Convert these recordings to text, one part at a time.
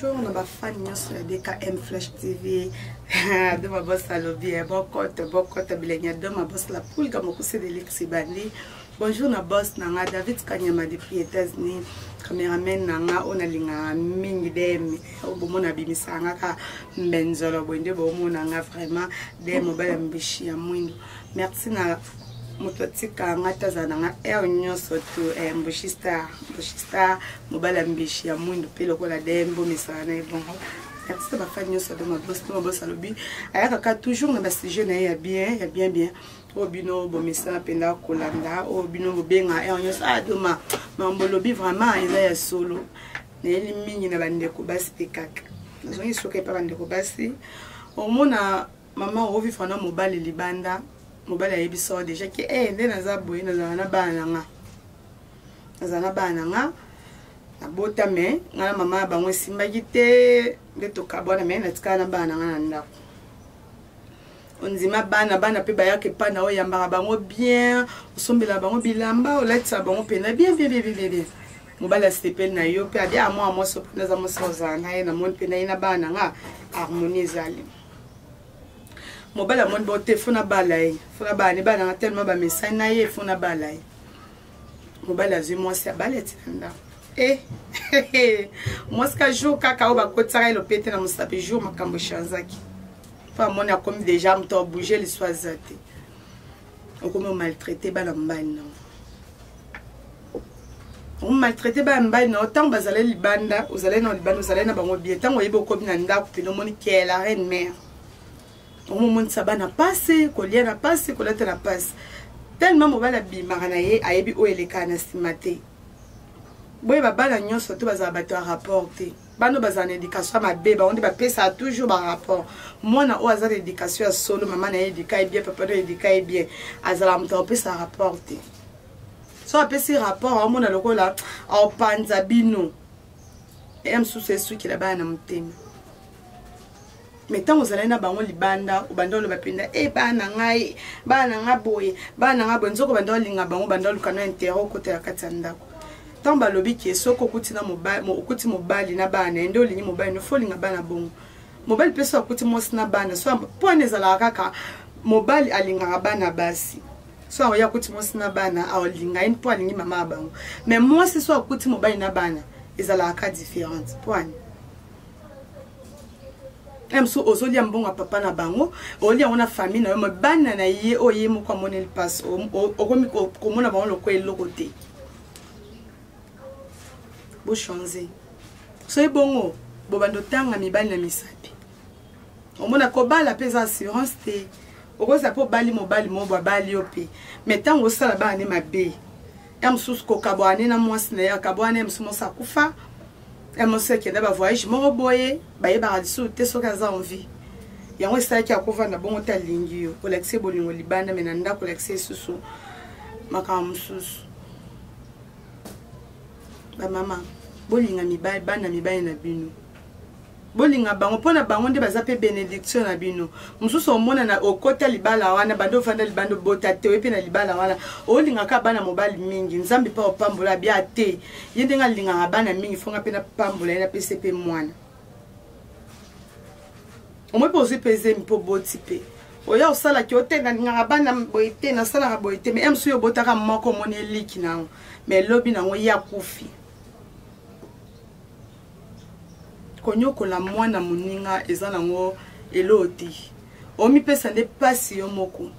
Bonjour, on va faire une DKM Flash TV. De ma boss à lobby, bokote bilenya de ma boss la poule comme on de l'exibandi. Bonjour na boss nanga David Kanyama de États-Unis. Cameraman nanga ona linga mingi dem obomona bimisanga ka mbenzolo bonde bomona nga vraiment des mobile mbishi ya mwindo. Merci na mototika ngata zananga nyonso to mbushista mobile mbishi ya mwindo pelo kola dembo misana bon. Merci ba fa nyonso de ma boss alobi ayaka toujours na ba sujet na ya bien obino bomisa penda kolanda obino bobenga nyonso adoma mambolobi vraiment eza ya solo na eli mingi na bandeko basi tekaka nazongi soka pa bandeko basi omona mama ovivre na mobile libanda mobile ayebiso déjà ki nde naza boye nazala na bana nga abota me ngana mama bango simbaki te nde tokabwana me natika na bana nga na ndako onzima bana pe bayake pana o yambaka bango bien osombela bango bilamba olatisa bango pena bien mobala sepel na yo pe adi amo so pena za mosoza na ye na mon pena ina bana nga harmonisali mobala mon bote fona balai fona bana nga tellement ba message na ye fona balai mobala zui moi c'est baleti nda moi ska jour kaka o ba kotsara lo pete na musape jour makambo chanzaki pas mon a comme déjà m'to bouger les soirs zate on comme maltraité ba mbani non on maltraité ba mbani non tant bazale libanda ozale na libanda ozale na bango bien tant oyebo comme na ndako pe no moni ke la reine mère au moment ça ba na passé ko lia na passé ko lata na passe tellement mobala bimaka na ye ayebi o eleka na stimate boye babala nyonso to bazala bato a rapporter bano bazana éducation mabe ba on dit ba pesa toujours ba rapport mwana o azala éducation solo maman na éducation bien papa na éducation bien azala mto pesa rapporter so apesi rapport mona lokola au panza bino em sous c'est qui la bana mtema mais tant vous allez na bango libanda ubanda lo bapenda bana nga boye nzoko banda linga bango banda lukana intero kote ya katandako tant balobi ki soko kutina mobile okuti mobile na bana ende olingi mobile no folinga bana bongo mobile peso akuti mosi na bana so pone zala kaka mobile alinga bana basi so oya kuti mosi na bana alinga une po alingi mama bango mais moi c'est so akuti mobile na bana ezala ka différente point emso ozoli ambonga papa na bango oli ona famille na yo bana na ye oye mo kwa monel pass okomi komona bango loko eloko te bo changer so bongo bo bando tanga mibali na misapi omona ko bala pesa assurance te okoza po bali mobali mo bali ope mais tango sala ba ne mabe emso ko kabwane na mwasi na ya kabwane emso mo sakufa emosa ki na ba voyage mo boye ba ye ba radiso te so kaza envie yango sa ki akova na bongo ta lingi yo kolekse bolingo libanda menanda kolekse susu makam susu ba mama bolinga mibali bana mibali na bino bolinga bango pona bango nde baza pe bénédiction na bino mususu omona na okota libala wana bando fanda libando bota te pe na libala wana olinga ka bana mobali mingi nzambi pa opambola bia te yende nga linga bana mingi fonga pe na pambola na PCP mwana omo pe ozi peze mpo boti pe oya osala ki otenga nga bana boite na sala boite mais emsu yo botaka moko moni liki nango mais lobi nango ya kufi konyoko la mwana muninga eza nango eloti omi pesa nde pasi yo moko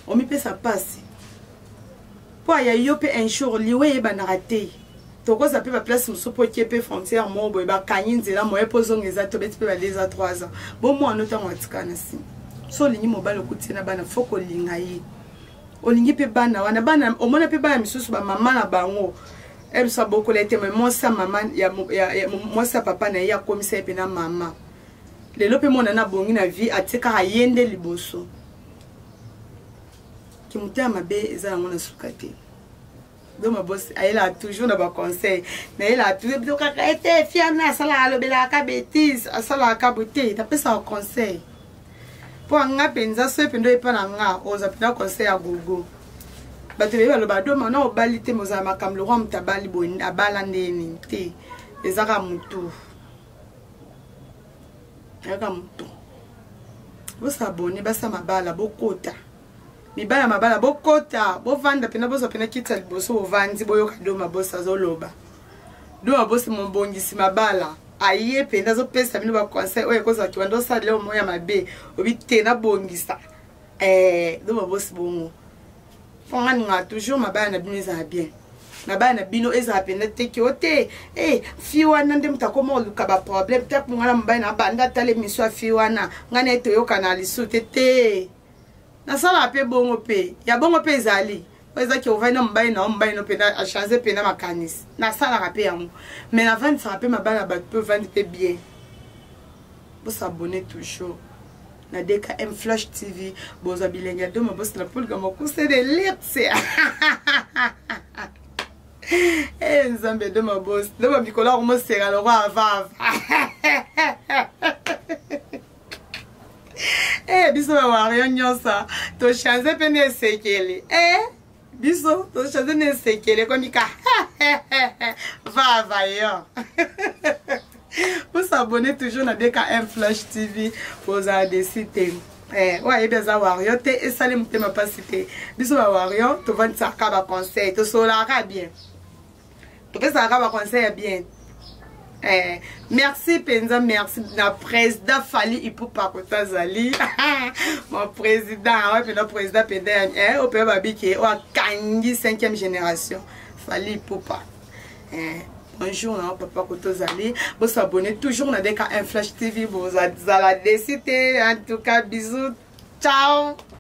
omi pesa pasi po ya yo pe un jour liwe yeba na raté tokoza pe ba place musopo ki pe frontière mo boy ba kanyi nzela mo epozonga eza to beti pe ba 2 à 3 ans bo mo anota ngatikana si so lingi mobalo kutina bana foko linga yi olingi pe bana wana bana omona pe bana misusu ba mama na bango elle sa beaucoup les témoins moi sa maman ya moi sa papa na ya komisa pe na mama le lope mona na bongi na vie atika ayende liboso ki muta mabe eza ngona sukate donc ma boss elle a toujours na ba conseil na elle a toujours donc ka été fiana sala alobela ka bêtise sala ka beauté ta pesa conseil pour nga penza so pendo epa na nga oza pena conseil ya gogo bato beba lo bado mana obalite moza makamlo rom tabali bonda abala ndeni te ezaka mutu yaka moto bosabone basa mabala bokota mibala mabala bokota bovanda pena bosa pena kita liboso bovandi boyoka doma bosa zoloba doma bosi mombongisi mabala aye penda zo pesa bino ba conseil oyo koza kiwando sa leo moya mabe obite na bongisa doma bosi bongo fonga nga toujours mabala na bino za bien na bana bino eza pena teki ote fiwana ndem takoma oluka ba problème tap ngala mbaya na banda tale miso fiwana ngana eto yokana lisute te na sala pe bongo pe ya bongo pe ezali oza ki ovana mbaya na mbaya no pena a changer pena makanis na sala rapé yango mais na vendre ça pe mabala ba peut vendre pe bien vous s'abonner toujours na DKM Flash TV boza bilenga de mo boss na pour comme couser de lips nzambe de ma boss de ma bikola mo sera le roi va biso ba wario nyosa to chanze pene sekele biso to chanze ne sekele komika va yo vous s'abonnez toujours na DKM Flash TV pour za décider ouais beza wario te et salim te ma pas cité biso ba wario to vendre ça ka conseil to solara bien to pesa ka conseil bien merci Penza, merci na président Fali Ipupa Kotazali mon président ouais le président PDN au pays babiki o kangi 5e génération Fali Ipupa bonjour na papa Kotazali vous s'abonnez toujours na DKM Flash TV vous allez décider en tout cas bisous ciao.